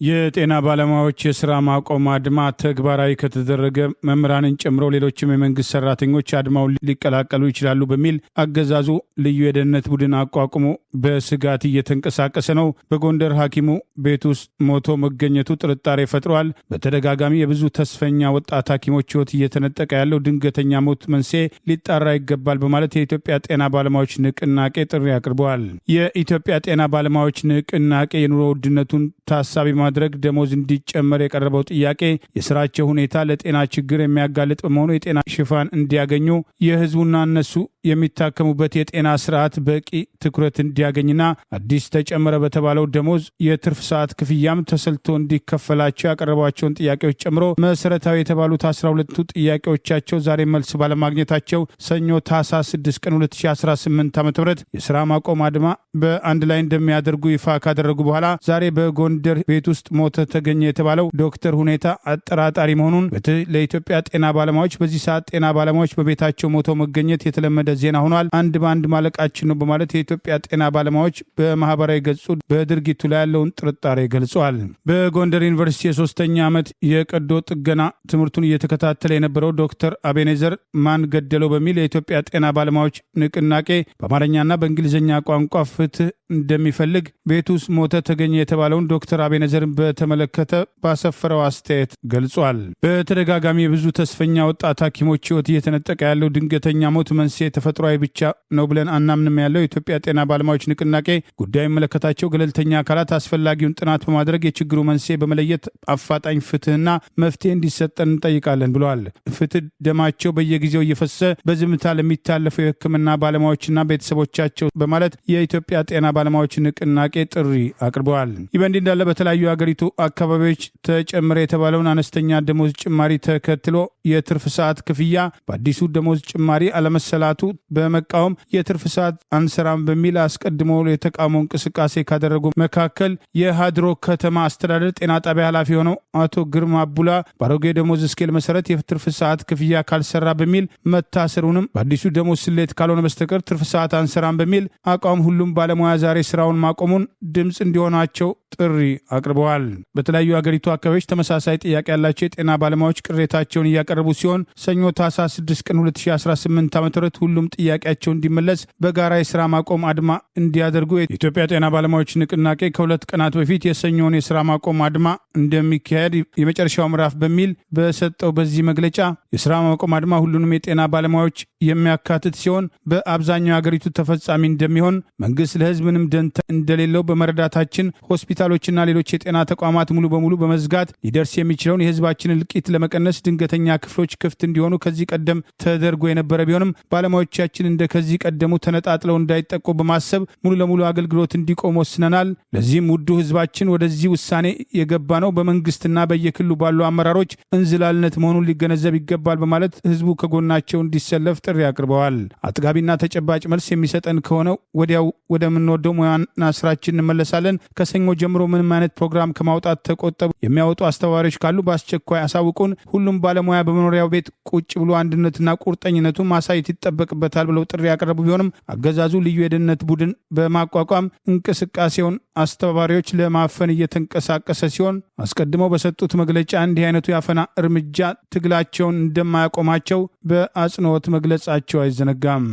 የጤና ባለሙያዎች የስራ ማቆም አድማ ተግባራዊ ከተደረገ መምህራንን ጨምሮ ሌሎችም የመንግስት ሰራተኞች አድማውን ሊቀላቀሉ ይችላሉ በሚል አገዛዙ ልዩ የደህንነት ቡድን አቋቁሞ በስጋት እየተንቀሳቀሰ ነው። በጎንደር ሐኪሙ ቤት ውስጥ ሞቶ መገኘቱ ጥርጣሬ ፈጥሯል። በተደጋጋሚ የብዙ ተስፈኛ ወጣት ሐኪሞች ህይወት እየተነጠቀ ያለው ድንገተኛ ሞት መንስኤ ሊጣራ ይገባል በማለት የኢትዮጵያ ጤና ባለሙያዎች ንቅናቄ ጥሪ አቅርበዋል። የኢትዮጵያ ጤና ባለሙያዎች ንቅናቄ የኑሮ ውድነቱን ታሳቢ ማድረግ ደሞዝ እንዲጨመር የቀረበው ጥያቄ የስራቸው ሁኔታ ለጤና ችግር የሚያጋልጥ በመሆኑ የጤና ሽፋን እንዲያገኙ የህዝቡና እነሱ የሚታከሙበት የጤና ስርዓት በቂ ትኩረት እንዲያገኝና አዲስ ተጨመረ በተባለው ደሞዝ የትርፍ ሰዓት ክፍያም ተሰልቶ እንዲከፈላቸው ያቀረቧቸውን ጥያቄዎች ጨምሮ መሰረታዊ የተባሉት 12ቱ ጥያቄዎቻቸው ዛሬ መልስ ባለማግኘታቸው ሰኞ ታህሳስ 6 ቀን 2018 ዓ.ም የስራ ማቆም አድማ በአንድ ላይ እንደሚያደርጉ ይፋ ካደረጉ በኋላ ዛሬ በጎንደር ቤት ውስጥ ሞተ ተገኘ የተባለው ዶክተር ሁኔታ አጠራጣሪ መሆኑን ለኢትዮጵያ ጤና ባለሙያዎች በዚህ ሰዓት ጤና ባለሙያዎች በቤታቸው ሞተው መገኘት የተለመደ ዜና ሆኗል። አንድ በአንድ ማለቃችን ነው በማለት የኢትዮጵያ ጤና ባለሙያዎች በማህበራዊ ገጹ በድርጊቱ ላይ ያለውን ጥርጣሬ ገልጿል። በጎንደር ዩኒቨርሲቲ የ3ኛ ዓመት የቀዶ ጥገና ትምህርቱን እየተከታተለ የነበረው ዶክተር አቤኔዘር ማን ገደለው በሚል የኢትዮጵያ ጤና ባለሙያዎች ንቅናቄ በአማርኛና በእንግሊዝኛ ቋንቋ ፍትህ እንደሚፈልግ ቤት ውስጥ ሞተ ተገኘ የተባለውን ዶክተር አቤኔዘርን በተመለከተ ባሰፈረው አስተያየት ገልጿል። በተደጋጋሚ የብዙ ተስፈኛ ወጣት ሐኪሞች ህይወት እየተነጠቀ ያለው ድንገተኛ ሞት መንስኤ ተፈጥሯዊ ብቻ ነው ብለን አናምንም ያለው የኢትዮጵያ ጤና ባለሙያዎች ንቅናቄ ጉዳዩ የሚመለከታቸው ገለልተኛ አካላት አስፈላጊውን ጥናት በማድረግ የችግሩ መንስኤ በመለየት አፋጣኝ ፍትህና መፍትሄ እንዲሰጠን እንጠይቃለን ብለዋል። ፍትህ ደማቸው በየጊዜው እየፈሰሰ በዝምታ ለሚታለፈው የሕክምና ባለሙያዎችና ቤተሰቦቻቸው በማለት የኢትዮጵያ ጤና ባለሙያዎች ንቅናቄ ጥሪ አቅርበዋል። ይህ በእንዲህ እንዳለ በተለያዩ የአገሪቱ አካባቢዎች ተጨመረ የተባለውን አነስተኛ ደሞዝ ጭማሪ ተከትሎ የትርፍ ሰዓት ክፍያ በአዲሱ ደሞዝ ጭማሪ አለመሰላቱ በመቃወም የትርፍ ሰዓት አንሰራም በሚል አስቀድሞ የተቃውሞ እንቅስቃሴ ካደረጉ መካከል የሃድሮ ከተማ አስተዳደር ጤና ጣቢያ ኃላፊ የሆነው አቶ ግርማ አቡላ በአሮጌ ደሞዝ ስኬል መሰረት የትርፍ ሰዓት ክፍያ ካልሰራ በሚል መታሰሩንም በአዲሱ ደሞዝ ስሌት ካልሆነ በስተቀር ትርፍ ሰዓት አንሰራም በሚል አቋም ሁሉም ባለሙያ ዛሬ ስራውን ማቆሙን ድምፅ እንዲሆናቸው ጥሪ አቅርበዋል። በተለያዩ አገሪቱ አካባቢዎች ተመሳሳይ ጥያቄ ያላቸው የጤና ባለሙያዎች ቅሬታቸውን እያቀረቡ ሲሆን ሰኞ ታህሳስ 6 ቀን 2018 ዓ.ም ሁሉም ጥያቄያቸው እንዲመለስ በጋራ የስራ ማቆም አድማ እንዲያደርጉ የኢትዮጵያ ጤና ባለሙያዎች ንቅናቄ ከ2 ቀናት በፊት የሰኞውን የስራ ማቆም አድማ እንደሚካሄድ የመጨረሻው ምዕራፍ በሚል በሰጠው በዚህ መግለጫ የስራ ማቆም አድማ ሁሉንም የጤና ባለሙያዎች የሚያካትት ሲሆን በአብዛኛው የአገሪቱ ተፈጻሚ እንደሚሆን መንግስት ለህዝብ ምንም ደንታ እንደሌለው በመረዳታችን ሆስፒታሎችና ሌሎች የጤና ተቋማት ሙሉ በሙሉ በመዝጋት ሊደርስ የሚችለውን የህዝባችንን እልቂት ለመቀነስ ድንገተኛ ክፍሎች ክፍት እንዲሆኑ ከዚህ ቀደም ተደርጎ የነበረ ቢሆንም ባለሙያዎቻችን እንደ ከዚህ ቀደሙ ተነጣጥለው እንዳይጠቁ በማሰብ ሙሉ ለሙሉ አገልግሎት እንዲቆም ወስነናል። ለዚህም ውዱ ህዝባችን ወደዚህ ውሳኔ የገባ ነው በመንግስትና በየክልሉ ባሉ አመራሮች እንዝላልነት መሆኑን ሊገነዘብ ይገባል በማለት ህዝቡ ከጎናቸው እንዲሰለፍ ጥሪ አቅርበዋል። አጥጋቢና ተጨባጭ መልስ የሚሰጠን ከሆነ ወዲያው ወደምንወደው ሙያና ስራችን እንመለሳለን። ከሰኞ ጀምሮ ምንም አይነት ፕሮግራም ከማውጣት ተቆጠቡ። የሚያወጡ አስተባባሪዎች ካሉ በአስቸኳይ አሳውቁን። ሁሉም ባለሙያ በመኖሪያው ቤት ቁጭ ብሎ አንድነትና ቁርጠኝነቱን ማሳየት ይጠበቅበታል ብለው ጥሪ ያቀረቡ ቢሆንም አገዛዙ ልዩ የደህንነት ቡድን በማቋቋም እንቅስቃሴውን አስተባባሪዎች ለማፈን እየተንቀሳቀሰ ሲሆን አስቀድመው በሰጡት መግለጫ እንዲህ አይነቱ ያፈና እርምጃ ትግላቸውን እንደማያቆማቸው በአጽንኦት መግለጻቸው አይዘነጋም።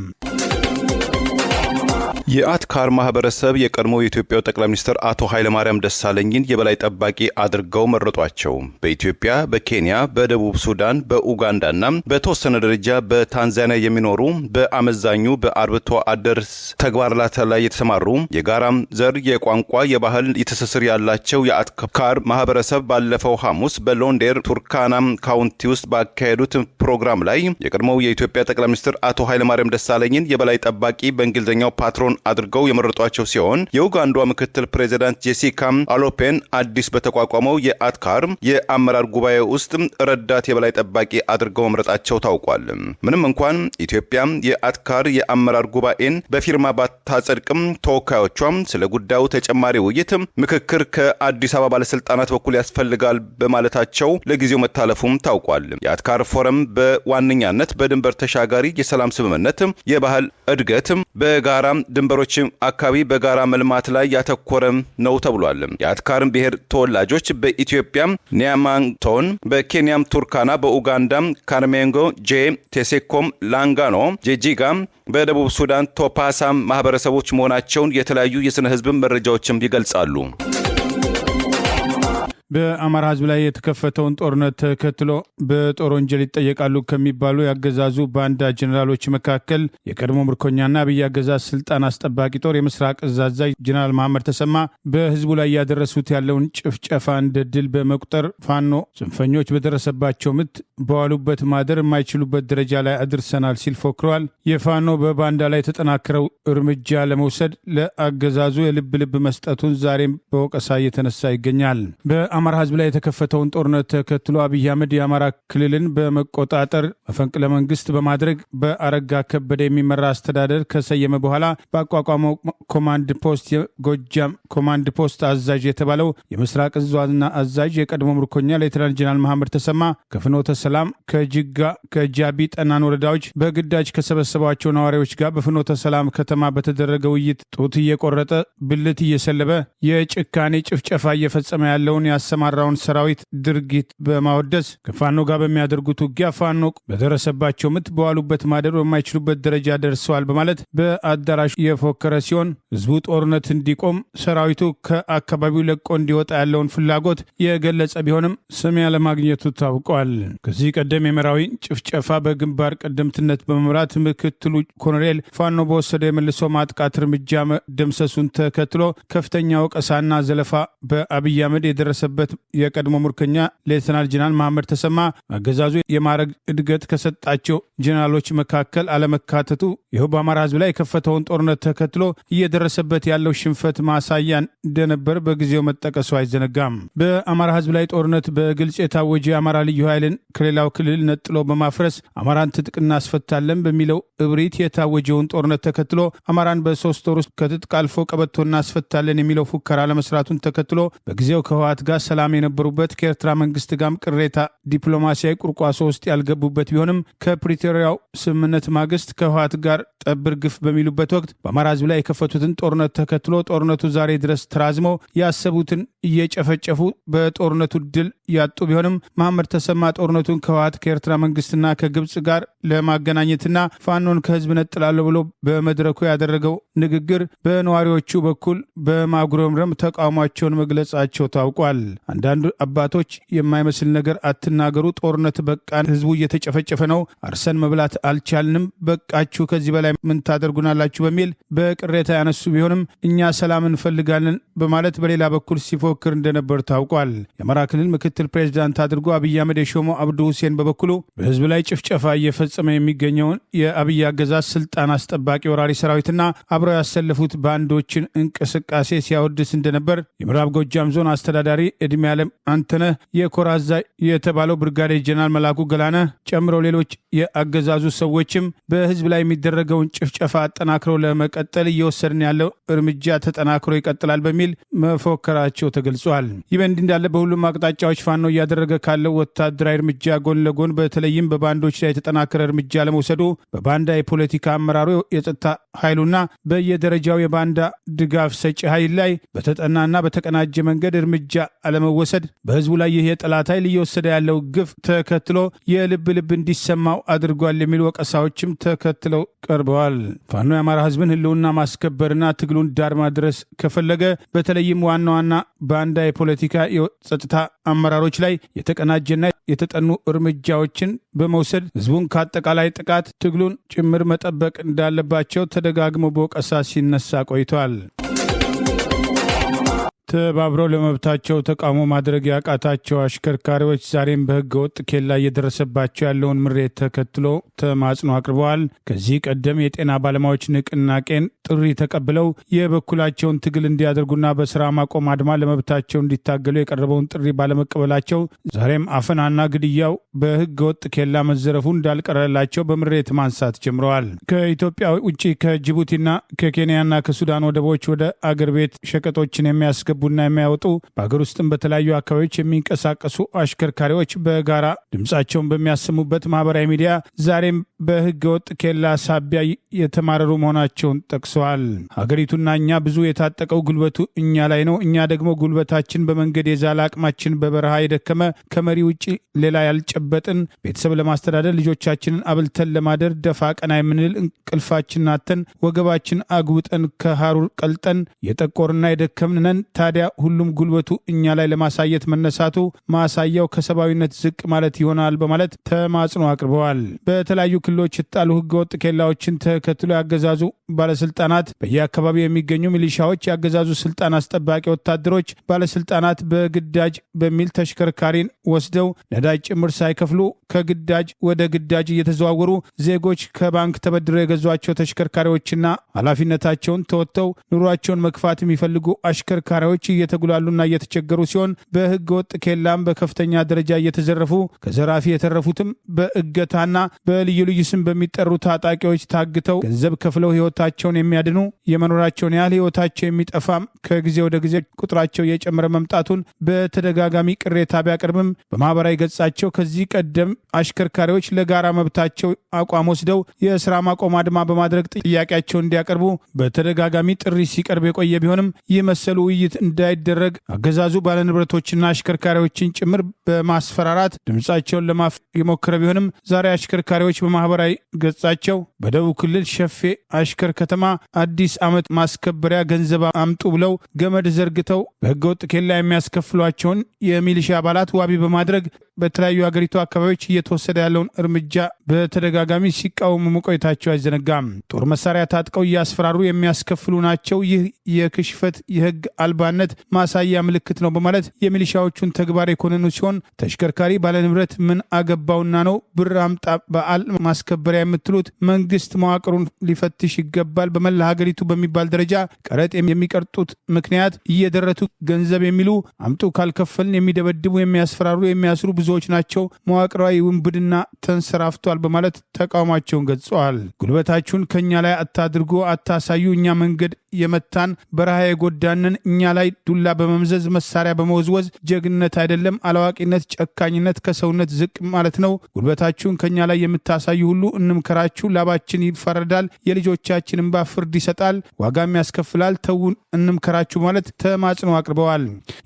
የአትካር ማህበረሰብ የቀድሞው የኢትዮጵያው ጠቅላይ ሚኒስትር አቶ ኃይለማርያም ደሳለኝን የበላይ ጠባቂ አድርገው መረጧቸው። በኢትዮጵያ፣ በኬንያ፣ በደቡብ ሱዳን፣ በኡጋንዳና በተወሰነ ደረጃ በታንዛኒያ የሚኖሩ በአመዛኙ በአርብቶ አደር ተግባራት ላይ የተሰማሩ የጋራም ዘር፣ የቋንቋ፣ የባህል ትስስር ያላቸው የአትካር ማህበረሰብ ባለፈው ሐሙስ በሎንዴር ቱርካና ካውንቲ ውስጥ ባካሄዱት ፕሮግራም ላይ የቀድሞው የኢትዮጵያ ጠቅላይ ሚኒስትር አቶ ኃይለማርያም ደሳለኝን የበላይ ጠባቂ በእንግሊዝኛው ፓትሮን አድርገው የመረጧቸው ሲሆን የኡጋንዷ ምክትል ፕሬዚዳንት ጄሲካ አሎፔን አዲስ በተቋቋመው የአትካር የአመራር ጉባኤ ውስጥ ረዳት የበላይ ጠባቂ አድርገው መምረጣቸው ታውቋል። ምንም እንኳን ኢትዮጵያ የአትካር የአመራር ጉባኤን በፊርማ ባታጸድቅም ተወካዮቿም ስለ ጉዳዩ ተጨማሪ ውይይት፣ ምክክር ከአዲስ አበባ ባለስልጣናት በኩል ያስፈልጋል በማለታቸው ለጊዜው መታለፉም ታውቋል። የአትካር ፎረም በዋነኛነት በድንበር ተሻጋሪ የሰላም ስምምነት፣ የባህል እድገት፣ በጋራ ድንበሮች አካባቢ በጋራ መልማት ላይ ያተኮረ ነው ተብሏል። የአትካርም ብሔር ተወላጆች በኢትዮጵያ ኒያማንቶን፣ በኬንያም ቱርካና፣ በኡጋንዳም ካርሜንጎ፣ ቴሴኮም፣ ላንጋኖ፣ ጄጂጋ፣ በደቡብ ሱዳን ቶፓሳ ማህበረሰቦች መሆናቸውን የተለያዩ የስነ ህዝብ መረጃዎችም ይገልጻሉ። በአማራ ህዝብ ላይ የተከፈተውን ጦርነት ተከትሎ በጦር ወንጀል ይጠየቃሉ ከሚባሉ ያገዛዙ ባንዳ ጀኔራሎች መካከል የቀድሞ ምርኮኛና አብይ አገዛዝ ስልጣን አስጠባቂ ጦር የምስራቅ እዝ አዛዥ ጀነራል መሐመድ ተሰማ በህዝቡ ላይ ያደረሱት ያለውን ጭፍጨፋ እንደ ድል በመቁጠር ፋኖ ጽንፈኞች በደረሰባቸው ምት በዋሉበት ማደር የማይችሉበት ደረጃ ላይ አድርሰናል ሲል ፎክረዋል። የፋኖ በባንዳ ላይ የተጠናከረው እርምጃ ለመውሰድ ለአገዛዙ የልብ መስጠቱን ዛሬም በወቀሳ እየተነሳ ይገኛል። በአማራ ህዝብ ላይ የተከፈተውን ጦርነት ተከትሎ አብይ አህመድ የአማራ ክልልን በመቆጣጠር መፈንቅለ መንግስት በማድረግ በአረጋ ከበደ የሚመራ አስተዳደር ከሰየመ በኋላ በአቋቋመው ኮማንድ ፖስት የጎጃም ኮማንድ ፖስት አዛዥ የተባለው የምስራቅ እዝ ዋና አዛዥ የቀድሞ ምርኮኛ ሌተናንት ጀነራል መሐመድ ተሰማ ከፍኖተ ሰላም፣ ከጅጋ፣ ከጃቢ ጠናን ወረዳዎች በግዳጅ ከሰበሰቧቸው ነዋሪዎች ጋር በፍኖተ ሰላም ከተማ በተደረገ ውይይት ጡት እየቆረጠ ብልት እየሰለበ የጭካኔ ጭፍጨፋ እየፈጸመ ያለውን ያሰማራውን ሰራዊት ድርጊት በማወደስ ከፋኖ ጋር በሚያደርጉት ውጊያ ፋኖ በደረሰባቸው ምት በዋሉበት ማደር በማይችሉበት ደረጃ ደርሰዋል በማለት በአዳራሹ የፎከረ ሲሆን ህዝቡ ጦርነት እንዲቆም ሰራዊቱ ከአካባቢው ለቆ እንዲወጣ ያለውን ፍላጎት የገለጸ ቢሆንም ስም ያለማግኘቱ ታውቋል። ከዚህ ቀደም የመራዊ ጭፍጨፋ በግንባር ቀደምትነት በመምራት ምክትሉ ኮሎኔል ፋኖ በወሰደ የመልሶ ማጥቃት እርምጃ መደምሰሱን ተከትሎ ከፍተኛ ወቀሳና ዘለፋ በአብይ አህመድ የደረሰበት የቀድሞ ምርኮኛ ሌተናል ጀነራል መሐመድ ተሰማ አገዛዙ የማዕረግ እድገት ከሰጣቸው ጀነራሎች መካከል አለመካተቱ ይኸው በአማራ ህዝብ ላይ የከፈተውን ጦርነት ተከትሎ እየደረሰበት ያለው ሽንፈት ማሳያ እንደነበር በጊዜው መጠቀሱ አይዘነጋም። በአማራ ህዝብ ላይ ጦርነት በግልጽ የታወጀ የአማራ ልዩ ኃይልን ከሌላው ክልል ነጥሎ በማፍረስ አማራን ትጥቅ እናስፈታለን በሚለው እብሪት የታወጀውን ጦርነት ተከትሎ አማራን በ3 ወር ውስጥ ከትጥቅ አልፎ ቀበቶ እናስፈታለን የሚለው ፉከራ ለመስራቱን ተከትሎ በጊዜው ከህወሓት ጋር ሰላም የነበሩበት ከኤርትራ መንግስት ጋርም ቅሬታ ዲፕሎማሲያዊ ቁርቋሶ ውስጥ ያልገቡበት ቢሆንም ከፕሪቶሪያው ስምምነት ማግስት ከህወሓት ጋር ጠብር ግፍ በሚሉበት ወቅት በአማራ ህዝብ ላይ የከፈቱትን ጦርነት ተከትሎ ጦርነቱ ዛሬ ድረስ ተራዝመው ያሰቡትን እየጨፈጨፉ በጦርነቱ ድል ያጡ ቢሆንም መሐመድ ተሰማ ጦርነቱን ከህወሓት ከኤርትራ መንግስትና ከግብጽ ጋር ለማገናኘትና ፋኖን ከህዝብ ነጥላለሁ ብሎ በመድረኩ ያደረገው ንግግር በነዋሪዎቹ በኩል በማጉረምረም ተቃውሟቸውን መግለጻቸው ታውቋል። አንዳንድ አባቶች የማይመስል ነገር አትናገሩ፣ ጦርነት በቃን፣ ህዝቡ እየተጨፈጨፈ ነው፣ አርሰን መብላት አልቻልንም፣ በቃችሁ፣ ከዚህ በላይ ምን ታደርጉናላችሁ በሚል በቅሬታ ያነሱ ቢሆንም እኛ ሰላም እንፈልጋለን በማለት በሌላ በኩል ሲፎክር እንደነበር ታውቋል። የአማራ ክልል ምክትል ፕሬዚዳንት አድርጎ አብይ አህመድ የሾመው አብዱ ሁሴን በበኩሉ በህዝብ ላይ ጭፍጨፋ እየፈጸመ የሚገኘውን የአብይ አገዛዝ ስልጣን አስጠባቂ ወራሪ ሰራዊትና አብረው ያሰለፉት ባንዶችን እንቅስቃሴ ሲያወድስ እንደነበር የምዕራብ ጎጃም ዞን አስተዳዳሪ ዕድሜ ዓለም አንተነህ፣ የኮር አዛዥ የተባለው ብርጋዴር ጀነራል መላኩ ገላነህ ጨምሮ ሌሎች የአገዛዙ ሰዎችም በህዝብ ላይ የሚደረገውን ጭፍጨፋ አጠናክረው ለመቀጠል እየወሰድን ያለው እርምጃ ተጠናክሮ ይቀጥላል በሚል መፎከራቸው ተገልጿል። ይህ በእንዲህ እንዳለ በሁሉም አቅጣጫዎች ፋኖ እያደረገ ካለው ወታደራዊ እርምጃ ጎን ለጎን በተለይም በባንዶች ላይ የተጠናከረ እርምጃ ለመውሰዱ በባንዳ የፖለቲካ አመራሩ የጸጥታ ኃይሉና በየደረጃው የባንዳ ድጋፍ ሰጪ ኃይል ላይ በተጠናና በተቀናጀ መንገድ እርምጃ አለመወሰድ በህዝቡ ላይ ይህ የጠላት ኃይል እየወሰደ ያለው ግፍ ተከትሎ የልብ ልብ እንዲሰማው አድርጓል የሚሉ ወቀሳዎችም ተከትለው ቀርበዋል። ፋኖ የአማራ ህዝብን ህልውና ማስከበርና ትግሉን ዳር ማድረስ ከፈለገ በተለይም ዋና ዋና ባንዳ የፖለቲካ የጸጥታ አመራሮች ላይ የተቀናጀና የተጠኑ እርምጃዎችን በመውሰድ ህዝቡን ከአጠቃላይ ጥቃት ትግሉን ጭምር መጠበቅ እንዳለባቸው ተደጋግሞ በወቀሳ ሲነሳ ቆይቷል። ተባብረው ለመብታቸው ተቃውሞ ማድረግ ያቃታቸው አሽከርካሪዎች ዛሬም በህገ ወጥ ኬላ እየደረሰባቸው ያለውን ምሬት ተከትሎ ተማጽኖ አቅርበዋል። ከዚህ ቀደም የጤና ባለሙያዎች ንቅናቄን ጥሪ ተቀብለው የበኩላቸውን ትግል እንዲያደርጉና በስራ ማቆም አድማ ለመብታቸው እንዲታገሉ የቀረበውን ጥሪ ባለመቀበላቸው ዛሬም አፈናና ግድያው በህገ ወጥ ኬላ መዘረፉ እንዳልቀረላቸው በምሬት ማንሳት ጀምረዋል። ከኢትዮጵያ ውጭ ከጅቡቲና ከኬንያና ከሱዳን ወደቦች ወደ አገር ቤት ሸቀጦችን የሚያስገቡ ቡና የሚያወጡ በሀገር ውስጥም በተለያዩ አካባቢዎች የሚንቀሳቀሱ አሽከርካሪዎች በጋራ ድምፃቸውን በሚያሰሙበት ማህበራዊ ሚዲያ ዛሬም በህገ ወጥ ኬላ ሳቢያ የተማረሩ መሆናቸውን ጠቅሰዋል። ሀገሪቱና እኛ ብዙ የታጠቀው ጉልበቱ እኛ ላይ ነው። እኛ ደግሞ ጉልበታችን በመንገድ የዛለ አቅማችን በበረሃ የደከመ ከመሪ ውጭ ሌላ ያልጨበጥን ቤተሰብ ለማስተዳደር ልጆቻችንን አብልተን ለማደር ደፋ ቀና የምንል እንቅልፋችን አተን ወገባችን አጉብጠን ከሐሩር ቀልጠን የጠቆርና የደከምን ነን። ታዲያ ሁሉም ጉልበቱ እኛ ላይ ለማሳየት መነሳቱ ማሳያው ከሰብአዊነት ዝቅ ማለት ይሆናል በማለት ተማጽኖ አቅርበዋል። በተለያዩ ክልሎች የተጣሉ ህገወጥ ኬላዎችን ተከትሎ ያገዛዙ ባለስልጣናት፣ በየአካባቢው የሚገኙ ሚሊሻዎች፣ ያገዛዙ ስልጣን አስጠባቂ ወታደሮች፣ ባለስልጣናት በግዳጅ በሚል ተሽከርካሪን ወስደው ነዳጅ ጭምር ሳይከፍሉ ከግዳጅ ወደ ግዳጅ እየተዘዋወሩ ዜጎች ከባንክ ተበድረው የገዟቸው ተሽከርካሪዎችና ኃላፊነታቸውን ተወጥተው ኑሯቸውን መክፋት የሚፈልጉ አሽከርካሪዎች ዜጎች እየተጉላሉና እየተቸገሩ ሲሆን በህገ ወጥ ኬላም በከፍተኛ ደረጃ እየተዘረፉ ከዘራፊ የተረፉትም በእገታና በልዩ ልዩ ስም በሚጠሩ ታጣቂዎች ታግተው ገንዘብ ከፍለው ህይወታቸውን የሚያድኑ የመኖራቸውን ያህል ህይወታቸው የሚጠፋም ከጊዜ ወደ ጊዜ ቁጥራቸው እየጨመረ መምጣቱን በተደጋጋሚ ቅሬታ ቢያቀርብም በማህበራዊ ገጻቸው ከዚህ ቀደም አሽከርካሪዎች ለጋራ መብታቸው አቋም ወስደው የስራ ማቆም አድማ በማድረግ ጥያቄያቸውን እንዲያቀርቡ በተደጋጋሚ ጥሪ ሲቀርብ የቆየ ቢሆንም ይህ መሰሉ ውይይት እንዳይደረግ አገዛዙ ባለንብረቶችና አሽከርካሪዎችን ጭምር በማስፈራራት ድምጻቸውን ለማፍ የሞከረ ቢሆንም ዛሬ አሽከርካሪዎች በማህበራዊ ገጻቸው በደቡብ ክልል ሸፌ አሽከር ከተማ አዲስ ዓመት ማስከበሪያ ገንዘብ አምጡ ብለው ገመድ ዘርግተው በህገወጥ ኬላ የሚያስከፍሏቸውን የሚሊሻ አባላት ዋቢ በማድረግ በተለያዩ ሀገሪቱ አካባቢዎች እየተወሰደ ያለውን እርምጃ በተደጋጋሚ ሲቃወሙ መቆየታቸው አይዘነጋም። ጦር መሳሪያ ታጥቀው እያስፈራሩ የሚያስከፍሉ ናቸው። ይህ የክሽፈት የህግ አልባነት ማሳያ ምልክት ነው በማለት የሚሊሻዎቹን ተግባር የኮነኑ ሲሆን ተሽከርካሪ ባለንብረት ምን አገባውና ነው ብር አምጣ በዓል ማስከበሪያ የምትሉት? መንግስት መዋቅሩን ሊፈትሽ ይገባል። በመላ ሀገሪቱ በሚባል ደረጃ ቀረጥ የሚቀርጡት ምክንያት እየደረቱ ገንዘብ የሚሉ አምጡ ካልከፈልን የሚደበድቡ የሚያስፈራሩ የሚያስሩ ብዙዎች ናቸው። መዋቅራዊ ውንብድና ተንሰራፍቷል በማለት ተቃውሟቸውን ገልጸዋል። ጉልበታችሁን ከኛ ላይ አታድርጎ አታሳዩ። እኛ መንገድ የመታን በረሃ የጎዳንን እኛ ላይ ዱላ በመምዘዝ መሳሪያ በመወዝወዝ ጀግንነት አይደለም፣ አላዋቂነት፣ ጨካኝነት፣ ከሰውነት ዝቅ ማለት ነው። ጉልበታችሁን ከኛ ላይ የምታሳዩ ሁሉ እንምከራችሁ። ላባችን ይፈረዳል፣ የልጆቻችን እንባ ፍርድ ይሰጣል፣ ዋጋም ያስከፍላል። ተውን እንምከራችሁ ማለት ተማጽኖ አቅርበዋል።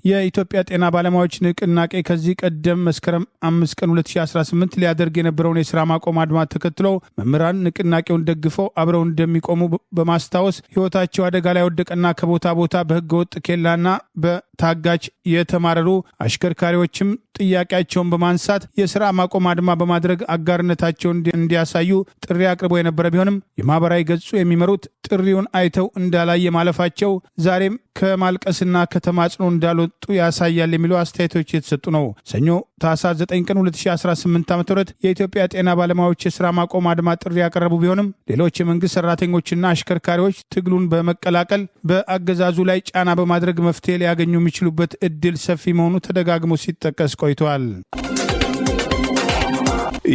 የኢትዮጵያ ጤና ባለሙያዎች ንቅናቄ ከዚህ ቀደም መስከረም 5 ቀን 2018 ሊያደርግ የነበረውን የስራ ማቆም አድማ ተከትሎ መምህራን ንቅናቄውን ደግፈው አብረው እንደሚቆሙ በማስታወስ ህይወታቸው አደጋ ላይ ወደቀና ከቦታ ቦታ በህገ ወጥ ኬላና በታጋች የተማረሩ አሽከርካሪዎችም ጥያቄያቸውን በማንሳት የስራ ማቆም አድማ በማድረግ አጋርነታቸውን እንዲያሳዩ ጥሪ አቅርቦ የነበረ ቢሆንም የማህበራዊ ገጹ የሚመሩት ጥሪውን አይተው እንዳላየ ማለፋቸው ዛሬም ከማልቀስና ከተማጽኖ እንዳልወጡ ያሳያል የሚሉ አስተያየቶች የተሰጡ ነው። ሰኞ ታህሳስ 9 ቀን 2018 ዓ.ም የኢትዮጵያ ጤና ባለሙያዎች የስራ ማቆም አድማ ጥሪ ያቀረቡ ቢሆንም ሌሎች የመንግስት ሰራተኞችና አሽከርካሪዎች ትግሉን በመቀላቀል በአገዛዙ ላይ ጫና በማድረግ መፍትሄ ሊያገኙ የሚችሉበት እድል ሰፊ መሆኑ ተደጋግሞ ሲጠቀስ ቆይቷል።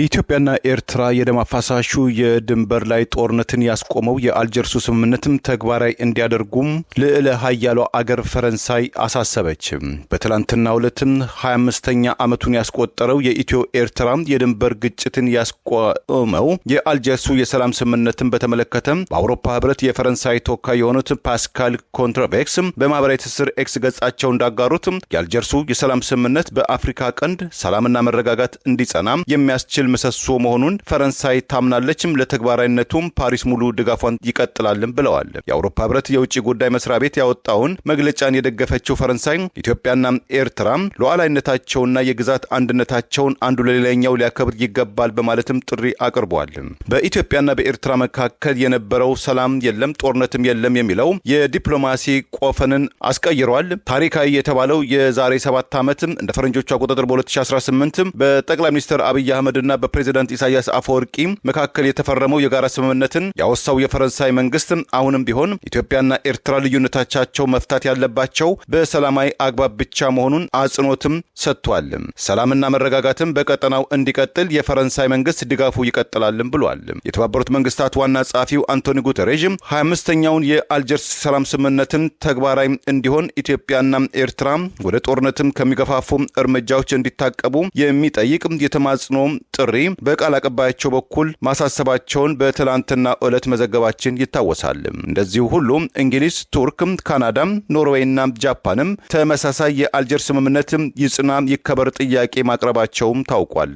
ኢትዮጵያና ኤርትራ የደም አፋሳሹ የድንበር ላይ ጦርነትን ያስቆመው የአልጀርሱ ስምምነትም ተግባራዊ እንዲያደርጉም ልዕለ ኃያሏ አገር ፈረንሳይ አሳሰበች። በትላንትናው ዕለትም 25ኛ ዓመቱን ያስቆጠረው የኢትዮ ኤርትራ የድንበር ግጭትን ያስቆመው የአልጀርሱ የሰላም ስምምነትን በተመለከተ በአውሮፓ ህብረት የፈረንሳይ ተወካይ የሆኑት ፓስካል ኮንትራቬክስ በማህበራዊ ትስስር ኤክስ ገጻቸው እንዳጋሩት የአልጀርሱ የሰላም ስምምነት በአፍሪካ ቀንድ ሰላምና መረጋጋት እንዲጸና የሚያስችል ምሰሶ መሆኑን ፈረንሳይ ታምናለችም። ለተግባራዊነቱም ፓሪስ ሙሉ ድጋፏን ይቀጥላልን ብለዋል። የአውሮፓ ህብረት የውጭ ጉዳይ መስሪያ ቤት ያወጣውን መግለጫን የደገፈችው ፈረንሳይ ኢትዮጵያና ኤርትራ ሉዓላዊነታቸውና የግዛት አንድነታቸውን አንዱ ለሌላኛው ሊያከብር ይገባል በማለትም ጥሪ አቅርበዋል። በኢትዮጵያና በኤርትራ መካከል የነበረው ሰላም የለም ጦርነትም የለም የሚለው የዲፕሎማሲ ቆፈንን አስቀይሯል። ታሪካዊ የተባለው የዛሬ 7 ዓመት እንደ ፈረንጆቹ አቆጣጠር በ2018 በጠቅላይ ሚኒስትር አብይ አህመድና በፕሬዝዳንት ኢሳያስ አፈወርቂ መካከል የተፈረመው የጋራ ስምምነትን ያወሳው የፈረንሳይ መንግስት አሁንም ቢሆን ኢትዮጵያና ኤርትራ ልዩነቶቻቸው መፍታት ያለባቸው በሰላማዊ አግባብ ብቻ መሆኑን አጽንኦትም ሰጥቷል። ሰላምና መረጋጋትም በቀጠናው እንዲቀጥል የፈረንሳይ መንግስት ድጋፉ ይቀጥላልም ብሏል። የተባበሩት መንግስታት ዋና ጸሐፊው አንቶኒ ጉተሬዥ 25ኛውን የአልጀርስ ሰላም ስምምነትን ተግባራዊ እንዲሆን ኢትዮጵያና ኤርትራ ወደ ጦርነትም ከሚገፋፉ እርምጃዎች እንዲታቀቡ የሚጠይቅ የተማጽኖ ጥሪ በቃል አቀባያቸው በኩል ማሳሰባቸውን በትላንትና ዕለት መዘገባችን ይታወሳል። እንደዚሁ ሁሉ እንግሊዝ፣ ቱርክ፣ ካናዳ፣ ኖርዌይና ጃፓንም ተመሳሳይ የአልጀርስ ስምምነት ይጽና ይከበር ጥያቄ ማቅረባቸውም ታውቋል።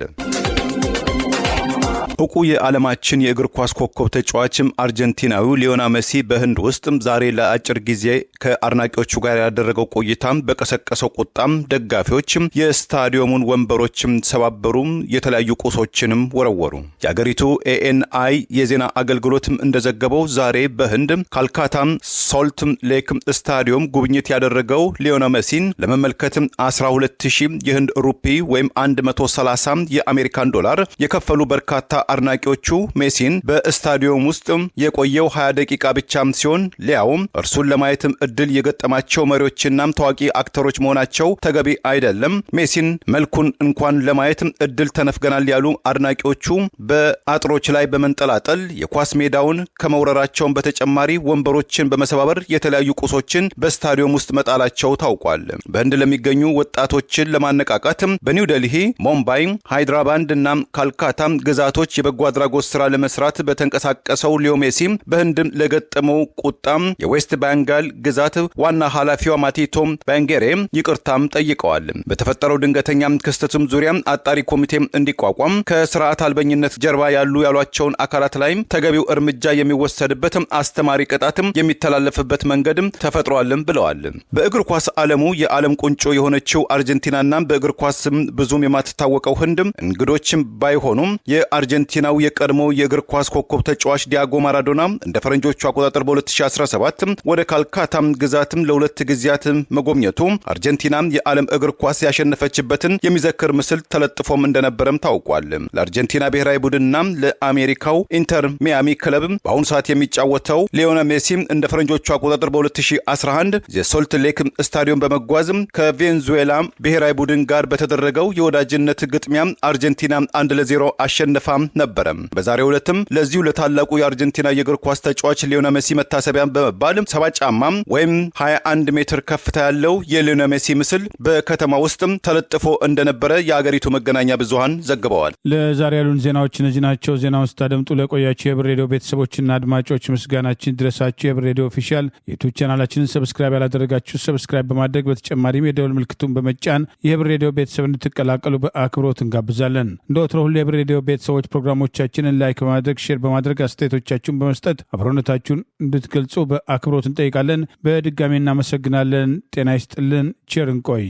እውቁ የዓለማችን የእግር ኳስ ኮከብ ተጫዋችም አርጀንቲናዊው ሊዮኔል ሜሲ በህንድ ውስጥ ዛሬ ለአጭር ጊዜ ከአድናቂዎቹ ጋር ያደረገው ቆይታም በቀሰቀሰው ቁጣም ደጋፊዎች የስታዲየሙን ወንበሮችም ሰባበሩ፣ የተለያዩ ቁሶችንም ወረወሩ። የአገሪቱ ኤኤንአይ የዜና አገልግሎትም እንደዘገበው ዛሬ በህንድ ካልካታ ሶልት ሌክ ስታዲየም ጉብኝት ያደረገው ሊዮኔል ሜሲን ለመመልከት 12000 የህንድ ሩፒ ወይም 130 የአሜሪካን ዶላር የከፈሉ በርካታ አድናቂዎቹ ሜሲን በስታዲየም ውስጥ የቆየው 20 ደቂቃ ብቻም ሲሆን ሊያውም እርሱን ለማየትም እድል የገጠማቸው መሪዎችና ታዋቂ አክተሮች መሆናቸው ተገቢ አይደለም፣ ሜሲን መልኩን እንኳን ለማየት እድል ተነፍገናል ያሉ አድናቂዎቹ በአጥሮች ላይ በመንጠላጠል የኳስ ሜዳውን ከመውረራቸውን በተጨማሪ ወንበሮችን በመሰባበር የተለያዩ ቁሶችን በስታዲየም ውስጥ መጣላቸው ታውቋል። በህንድ ለሚገኙ ወጣቶችን ለማነቃቃት በኒው ዴልሂ፣ ሙምባይ፣ ሃይድራባድ እና ካልካታ ግዛቶች የበጎ አድራጎት ስራ ለመስራት በተንቀሳቀሰው ሊዮ ሜሲ በህንድ ለገጠመው ቁጣ የዌስት ቤንጋል ግዛት ዋና ኃላፊዋ ማቲቶ ባንጌሬ ይቅርታም ጠይቀዋል። በተፈጠረው ድንገተኛ ክስተቱም ዙሪያ አጣሪ ኮሚቴ እንዲቋቋም ከስርዓት አልበኝነት ጀርባ ያሉ ያሏቸውን አካላት ላይ ተገቢው እርምጃ የሚወሰድበት አስተማሪ ቅጣትም የሚተላለፍበት መንገድ ተፈጥሯልም ብለዋል። በእግር ኳስ ዓለሙ የዓለም ቁንጮ የሆነችው አርጀንቲናና በእግር ኳስም ብዙም የማትታወቀው ህንድ እንግዶችም ባይሆኑም የአርጀንቲናው የቀድሞ የእግር ኳስ ኮከብ ተጫዋች ዲያጎ ማራዶና እንደ ፈረንጆቹ አቆጣጠር በ2017 ወደ ካልካታ ግዛትም ለሁለት ጊዜያት መጎብኘቱ አርጀንቲና የዓለም እግር ኳስ ያሸነፈችበትን የሚዘክር ምስል ተለጥፎም እንደነበረም ታውቋል። ለአርጀንቲና ብሔራዊ ቡድንና ለአሜሪካው ኢንተር ሚያሚ ክለብ በአሁኑ ሰዓት የሚጫወተው ሊዮኔል ሜሲ እንደ ፈረንጆቹ አቆጣጠር በ2011 የሶልት ሌክ ስታዲየም በመጓዝ ከቬንዙዌላ ብሔራዊ ቡድን ጋር በተደረገው የወዳጅነት ግጥሚያ አርጀንቲና 1-0 አሸንፋ ነበረ። በዛሬው ዕለትም ለዚሁ ለታላቁ የአርጀንቲና የእግር ኳስ ተጫዋች ሊዮኔል ሜሲ መታሰቢያ በመባል 7 ጫማ ወይም 21 ሜትር ከፍታ ያለው የሊዮኔል ሜሲ ምስል በከተማ ውስጥ ተለጥፎ እንደነበረ የአገሪቱ መገናኛ ብዙሃን ዘግበዋል። ለዛሬ ያሉን ዜናዎች እነዚህ ናቸው። ዜናውን ስታደምጡ ለቆያችሁ የህብር ሬዲዮ ቤተሰቦችና አድማጮች ምስጋናችን ድረሳችሁ። የህብር ሬዲዮ ኦፊሻል የዩቲዩብ ቻናላችንን ሰብስክራይብ ያላደረጋችሁ ሰብስክራይብ በማድረግ በተጨማሪም የደወል ምልክቱን በመጫን የህብር ሬዲዮ ቤተሰብ እንድትቀላቀሉ በአክብሮት እንጋብዛለን። እንደ ወትሮ ሁሉ የህብር ሬዲዮ ቤተሰቦች ፕሮግራሞቻችንን ላይክ በማድረግ ሼር በማድረግ አስተያየቶቻችሁን በመስጠት አብሮነታችሁን እንድትገልጹ በአክብሮት እንጠይቃለን። በድጋሚ እናመሰግናለን። ጤና ይስጥልን። ቸር እንቆይ።